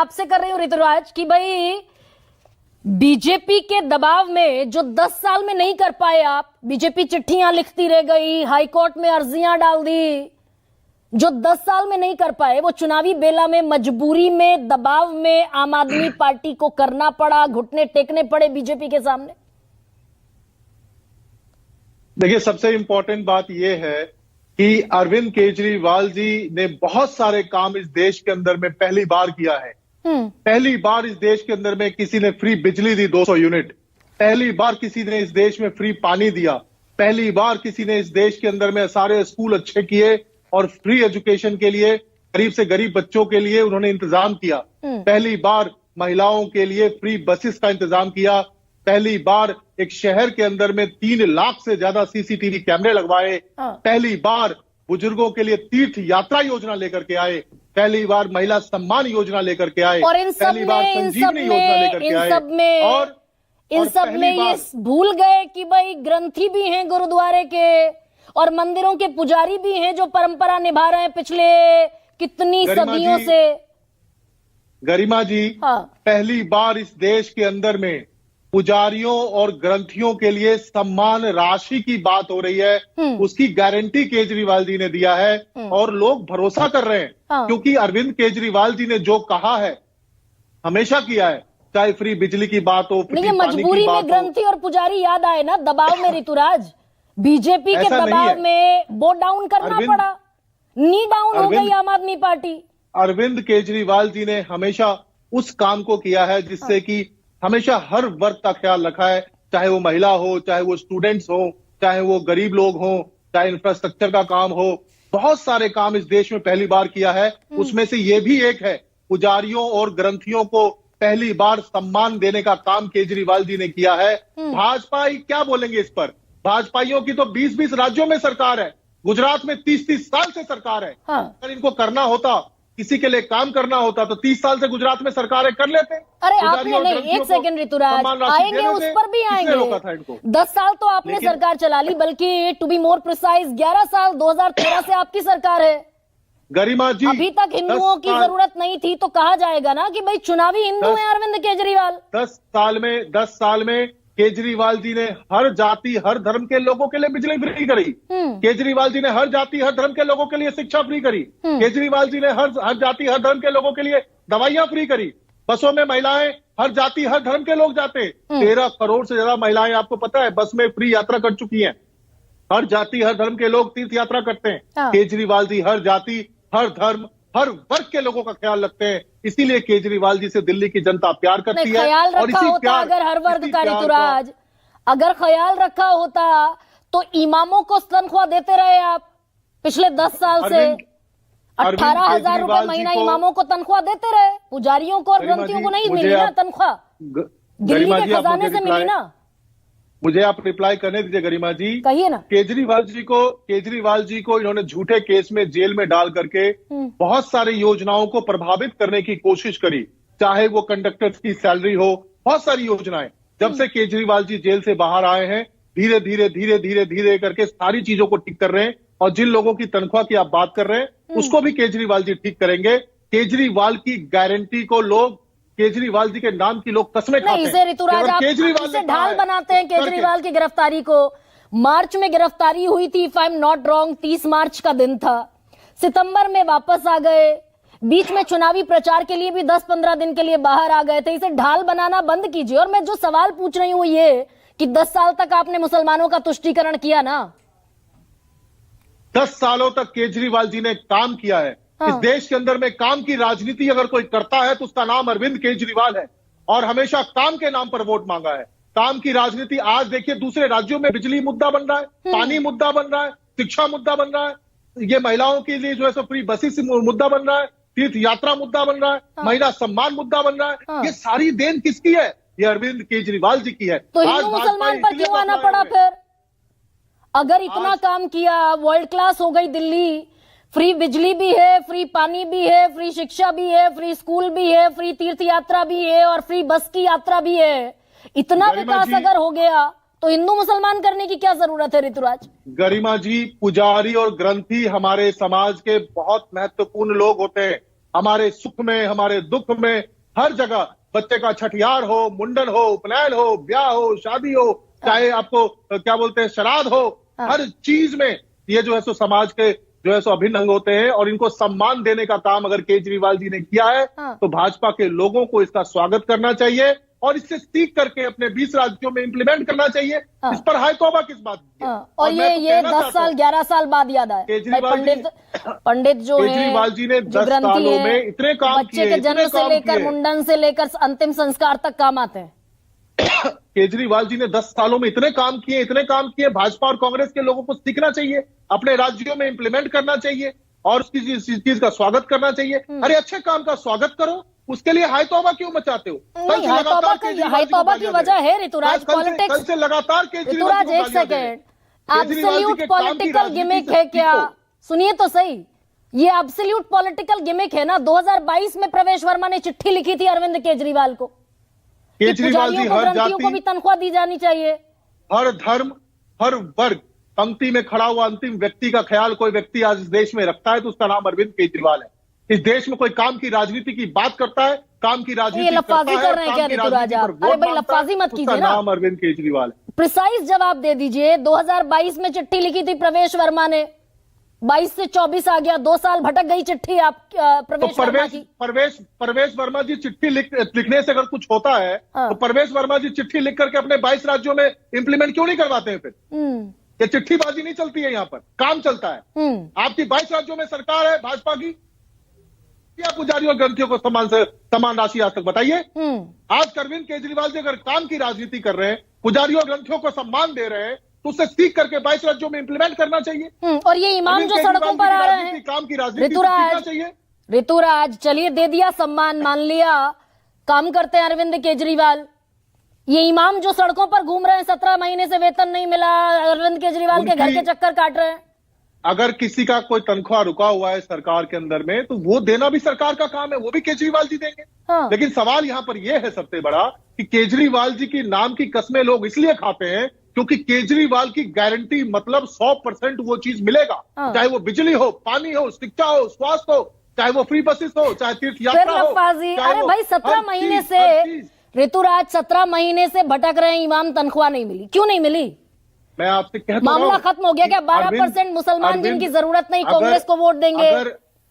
आपसे कर रही हूं ऋतुराज कि भाई बीजेपी के दबाव में जो 10 साल में नहीं कर पाए आप, बीजेपी चिट्ठियां लिखती रह गई, हाईकोर्ट में अर्जियां डाल दी, जो 10 साल में नहीं कर पाए वो चुनावी बेला में मजबूरी में दबाव में आम आदमी पार्टी को करना पड़ा, घुटने टेकने पड़े बीजेपी के सामने। देखिए, सबसे इंपॉर्टेंट बात यह है कि अरविंद केजरीवाल जी ने बहुत सारे काम इस देश के अंदर में पहली बार किया है। पहली बार इस देश के अंदर में किसी ने फ्री बिजली दी 200 यूनिट, पहली बार किसी ने इस देश में फ्री पानी दिया, पहली बार किसी ने इस देश के अंदर में सारे स्कूल अच्छे किए और फ्री एजुकेशन के लिए गरीब से गरीब बच्चों के लिए उन्होंने इंतजाम किया। पहली बार महिलाओं के लिए फ्री बसेस का इंतजाम किया। पहली बार एक शहर के अंदर में 3 लाख से ज्यादा सीसीटीवी कैमरे लगवाए। पहली बार बुजुर्गों के लिए तीर्थ यात्रा योजना लेकर के आए। पहली बार महिला सम्मान योजना लेकर के आए। और इन सब में इन सब में ये भूल गए कि भाई ग्रंथी भी हैं गुरुद्वारे के और मंदिरों के पुजारी भी हैं जो परंपरा निभा रहे हैं पिछले कितनी सदियों से। गरिमा जी, पहली बार इस देश के अंदर में पुजारियों और ग्रंथियों के लिए सम्मान राशि की बात हो रही है, उसकी गारंटी केजरीवाल जी ने दिया है और लोग भरोसा कर रहे हैं क्योंकि अरविंद केजरीवाल जी ने जो कहा है हमेशा किया है, चाहे फ्री बिजली की बात हो, फ्री पानी मजबूरी की बात में ग्रंथी और पुजारी याद आए ना, दबाव में ऋतुराज, बीजेपी के दबाव में बोट डाउन करना पड़ा, नी डाउन हो गई आम आदमी पार्टी। अरविंद केजरीवाल जी ने हमेशा उस काम को किया है जिससे कि हमेशा हर वर्ग का ख्याल रखा है, चाहे वो महिला हो, चाहे वो स्टूडेंट्स हो, चाहे वो गरीब लोग हो, चाहे इंफ्रास्ट्रक्चर का काम हो, बहुत सारे काम इस देश में पहली बार किया है। उसमें से ये भी एक है, पुजारियों और ग्रंथियों को पहली बार सम्मान देने का काम केजरीवाल जी ने किया है। भाजपा क्या बोलेंगे इस पर? भाजपाइयों की तो 20-20 राज्यों में सरकार है, गुजरात में 30-30 साल से सरकार है। अगर इनको करना होता, किसी के लिए काम करना होता तो 30 साल से गुजरात में सरकारें कर लेते। अरे आपने नहीं, एक सेकंड ऋतुराज, आएंगे उस पर भी आएंगे। 10 साल तो आपने सरकार चला ली, बल्कि टू बी मोर प्रिसाइज 11 साल 2013 से आपकी सरकार है। गरिमा जी, अभी तक हिंदुओं की जरूरत नहीं थी तो कहा जाएगा ना कि भाई चुनावी हिंदू है अरविंद केजरीवाल। 10 साल में केजरीवाल जी ने हर जाति हर धर्म के लोगों के लिए बिजली फ्री करी। केजरीवाल जी ने हर जाति हर धर्म के लोगों के लिए शिक्षा फ्री करी। केजरीवाल जी ने हर जाति हर धर्म के लोगों के लिए दवाइयां फ्री करी। बसों में महिलाएं हर जाति हर धर्म के लोग जाते। 13 करोड़ से ज्यादा महिलाएं, आपको पता है, बस में फ्री यात्रा कर चुकी हैं। हर जाति हर धर्म के लोग तीर्थ यात्रा करते हैं। केजरीवाल जी हर जाति हर धर्म हर वर्ग के लोगों का ख्याल रखते हैं, इसीलिए केजरीवाल जी से दिल्ली की जनता प्यार करती है। ख्याल रखा होता अगर हर वर्ग का ऋतुराज, अगर ख्याल रखा होता तो इमामों को तनख्वाह देते रहे आप पिछले 10 साल से। 18,000 रुपए महीना इमामों को तनख्वाह देते रहे, पुजारियों को और ग्रंथियों को नहीं मिली ना तनख्वाह, दिल्ली के खजाने से मिली ना। मुझे आप रिप्लाई करने दीजिए गरिमा जी, कहिए ना। केजरीवाल जी को इन्होंने झूठे केस में जेल में डाल करके बहुत सारी योजनाओं को प्रभावित करने की कोशिश करी, चाहे वो कंडक्टर्स की सैलरी हो, बहुत सारी योजनाएं। जब से केजरीवाल जी जेल से बाहर आए हैं, धीरे धीरे करके सारी चीजों को ठीक कर रहे हैं और जिन लोगों की तनख्वाह की आप बात कर रहे हैं उसको भी केजरीवाल जी ठीक करेंगे। केजरीवाल की गारंटी को लोग, केजरीवाल जी के नाम की लोग कसमें खाते हैं। इसे ऋतुराज आप इसे ढाल बनाते हैं केजरीवाल की गिरफ्तारी को। मार्च में गिरफ्तारी हुई थी, if I am not wrong, 30 मार्च का दिन था। सितंबर में वापस आ गए, बीच में चुनावी प्रचार के लिए भी 10-15 दिन के लिए बाहर आ गए थे। इसे ढाल बनाना बंद कीजिए। और मैं जो सवाल पूछ रही हूं ये कि 10 साल तक आपने मुसलमानों का तुष्टीकरण किया ना। 10 सालों तक केजरीवाल जी ने काम किया है। इस देश के अंदर में काम की राजनीति अगर कोई करता है तो उसका नाम अरविंद केजरीवाल है और हमेशा काम के नाम पर वोट मांगा है। काम की राजनीति आज देखिए दूसरे राज्यों में बिजली मुद्दा बन रहा है, पानी मुद्दा बन रहा है, शिक्षा मुद्दा बन रहा है, ये महिलाओं के लिए जो है सो फ्री बसेस मुद्दा बन रहा है, तीर्थ यात्रा मुद्दा बन रहा है, महिला सम्मान मुद्दा बन रहा है। ये सारी देन किसकी है? ये अरविंद केजरीवाल जी की है। तो हिंदू मुसलमान पर क्यों आना पड़ा फिर? अगर इतना काम किया, वर्ल्ड क्लास हो गई दिल्ली, फ्री बिजली भी है, फ्री पानी भी है, फ्री शिक्षा भी है, फ्री स्कूल भी है, फ्री तीर्थ यात्रा भी है और फ्री बस की यात्रा भी है। इतना विकास अगर हो गया तो हिंदू मुसलमान करने की क्या जरूरत है ऋतुराज? गरिमा जी, पुजारी और ग्रंथी हमारे समाज के बहुत महत्वपूर्ण लोग होते हैं। हमारे सुख में, हमारे दुख में, हर जगह बच्चे का छठियार हो, मुंडन हो, उपनयन हो, ब्याह हो, शादी हो, चाहे आपको क्या बोलते हैं श्राद्ध हो, हर चीज में ये जो है सो समाज के जो है सो अभिन्न अंग होते हैं और इनको सम्मान देने का काम अगर केजरीवाल जी ने किया है तो भाजपा के लोगों को इसका स्वागत करना चाहिए और इससे सीख करके अपने 20 राज्यों में इंप्लीमेंट करना चाहिए। इस पर हाय तौबा किस बात की है? और ये 10 साल 11 साल बाद याद आए पंडित जो है केजरीवाल जी ने 10 सालों में इतने काम किए, बच्चे के जन्म से लेकर मुंडन से लेकर अंतिम संस्कार तक काम आते हैं। केजरीवाल जी ने 10 सालों में इतने काम किए, भाजपा और कांग्रेस के लोगों को सीखना चाहिए, अपने राज्यों में इंप्लीमेंट करना चाहिए और उसकी चीज का स्वागत करना चाहिए। अरे अच्छे काम का स्वागत करो, उसके लिए हाय तौबा क्यों मचाते हो? हाय तौबा की वजह है ऋतुराज पॉलिटिक्स। कल से लगातार ऋतुराज एक सेकेंड, एब्सोल्यूट पॉलिटिकल गिमिक है क्या? सुनिए तो सही, ये एब्सोल्यूट पॉलिटिकल गिमिक है ना। 2022 में प्रवेश वर्मा ने चिट्ठी लिखी थी अरविंद केजरीवाल को, केजरीवाल जी हर जातियों को भी तनख्वाह दी जानी चाहिए। हर धर्म, हर वर्ग, पंक्ति में खड़ा हुआ अंतिम व्यक्ति का ख्याल कोई व्यक्ति आज इस देश में रखता है तो उसका नाम अरविंद केजरीवाल है। इस देश में कोई काम की राजनीति की बात करता है, काम की राजनीति लफाजी कर रहे हैं क्या ऋतुराज आप? अरे भाई लफाजी मत कीजिए ना, नाम अरविंद केजरीवाल है। प्रिसाइज जवाब दे दीजिए। 2022 में चिट्ठी लिखी थी प्रवेश वर्मा ने, 22 से 24 आ गया, 2 साल भटक गई चिट्ठी आप प्रवेश वर्मा की। प्रवेश वर्मा जी चिट्ठी लिखने से अगर कुछ होता है तो प्रवेश वर्मा जी चिट्ठी लिख करके अपने 22 राज्यों में इंप्लीमेंट क्यों नहीं करवाते हैं? फिर ये चिट्ठीबाजी नहीं चलती है, यहाँ पर काम चलता है। आपकी 22 राज्यों में सरकार है भाजपा की, क्या पुजारी और ग्रंथियों को समान राशि आज तक बताइए? आज अरविंद केजरीवाल जी अगर काम की राजनीति कर रहे हैं, पुजारी और ग्रंथियों को सम्मान दे रहे हैं तो उससे सीख करके 22 राज्यों में इंप्लीमेंट करना चाहिए। और ये इमाम जो सड़कों पर आ रहे हैं, काम की राजनीति ऋतुराज चलिए दे दिया सम्मान, मान लिया काम करते हैं अरविंद केजरीवाल। ये इमाम जो सड़कों पर घूम रहे हैं, 17 महीने से वेतन नहीं मिला, अरविंद केजरीवाल के घर के चक्कर काट रहे हैं। अगर किसी का कोई तनख्वाह रुका हुआ है सरकार के अंदर में तो वो देना भी सरकार का काम है, वो भी केजरीवाल जी देंगे। लेकिन सवाल यहाँ पर यह है सबसे बड़ा कि केजरीवाल जी की नाम की कस्में लोग इसलिए खाते हैं क्योंकि केजरीवाल की गारंटी मतलब 100% वो चीज मिलेगा, चाहे वो बिजली हो, पानी हो, शिक्षा हो, स्वास्थ्य हो, चाहे वो फ्री बसेस हो, चाहे तीर्थ यात्रा हो। अरे भाई 17 महीने से ऋतुराज 17 महीने से भटक रहे हैं इमाम, तनख्वाह नहीं मिली, क्यों नहीं मिली? मैं आपसे कहता हूं, मामला खत्म हो गया क्या? 12% मुसलमान जिनकी जरूरत नहीं कांग्रेस को वोट देंगे।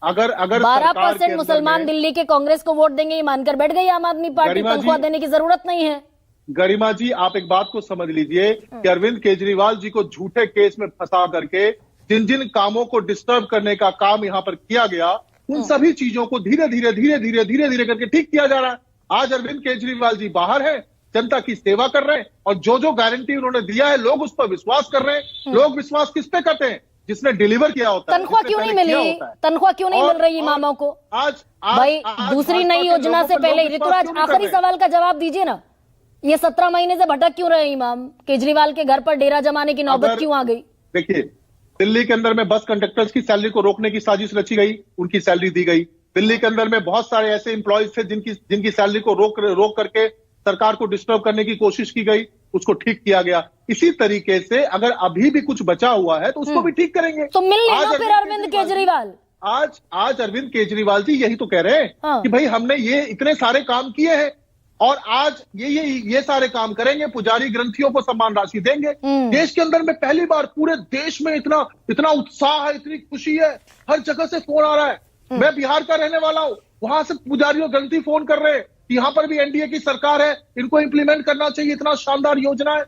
अगर 12% मुसलमान दिल्ली के कांग्रेस को वोट देंगे, ये मानकर बैठ गई आम आदमी पार्टी, तनख्वाह देने की जरूरत नहीं है। गरिमा जी आप एक बात को समझ लीजिए कि अरविंद केजरीवाल जी को झूठे केस में फंसा करके जिन जिन कामों को डिस्टर्ब करने का काम यहाँ पर किया गया, उन सभी चीजों को धीरे धीरे करके ठीक किया जा रहा है। आज अरविंद केजरीवाल जी बाहर है, जनता की सेवा कर रहे हैं और जो गारंटी उन्होंने दिया है लोग उस पर विश्वास कर रहे हैं। लोग विश्वास किस पे करते हैं? जिसने डिलीवर किया होता है। तनख्वाह क्यों नहीं मिली? तनख्वाह क्यों नहीं मिल रही इमामों को? आज भाई दूसरी नई योजना से पहले ऋतुराज आखिरी सवाल का जवाब दीजिए ना, ये 17 महीने से भटक क्यों रहे इमाम? केजरीवाल के घर पर डेरा जमाने की नौबत क्यों आ गई? देखिए दिल्ली के अंदर में बस कंडक्टर्स की सैलरी को रोकने की साजिश रची गई, उनकी सैलरी दी गई। दिल्ली के अंदर में बहुत सारे ऐसे एम्प्लॉयज थे जिनकी सैलरी को रोक करके सरकार को डिस्टर्ब करने की कोशिश की गई, उसको ठीक किया गया। इसी तरीके से अगर अभी भी कुछ बचा हुआ है तो उसको भी ठीक करेंगे। तो मिल लेना फिर अरविंद केजरीवाल। आज अरविंद केजरीवाल जी यही तो कह रहे हैं कि भाई हमने ये इतने सारे काम किए हैं और आज ये सारे काम करेंगे, पुजारी ग्रंथियों को सम्मान राशि देंगे। देश के अंदर में पहली बार पूरे देश में इतना उत्साह है, इतनी खुशी है, हर जगह से फोन आ रहा है। मैं बिहार का रहने वाला हूं, वहां से पुजारियों ग्रंथी फोन कर रहे हैं कि यहां पर भी एनडीए की सरकार है, इनको इंप्लीमेंट करना चाहिए, इतना शानदार योजना है।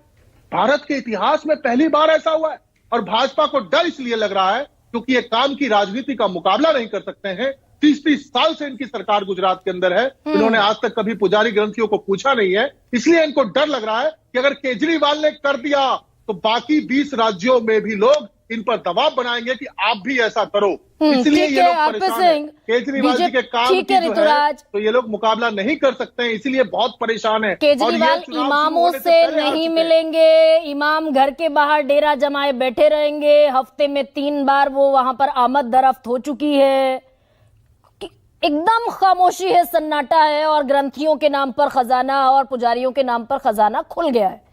भारत के इतिहास में पहली बार ऐसा हुआ है और भाजपा को डर इसलिए लग रहा है क्योंकि ये काम की राजनीति का मुकाबला नहीं कर सकते हैं। 30 साल से इनकी सरकार गुजरात के अंदर है, इन्होंने आज तक कभी पुजारी ग्रंथियों को पूछा नहीं है, इसलिए इनको डर लग रहा है कि अगर केजरीवाल ने कर दिया तो बाकी 20 राज्यों में भी लोग इन पर दबाव बनाएंगे कि आप भी ऐसा करो। इसलिए ये लोग परेशान हैं। केजरीवाल जी के काम की जो है तो ये लोग मुकाबला नहीं कर सकते हैं, इसीलिए बहुत परेशान है। केजरीवाल इमामों से नहीं मिलेंगे, इमाम घर के बाहर डेरा जमाए बैठे रहेंगे, हफ्ते में 3 बार वो वहां पर आमद दरफ्त हो चुकी है, एकदम खामोशी है, सन्नाटा है और ग्रंथियों के नाम पर खजाना और पुजारियों के नाम पर खजाना खुल गया है।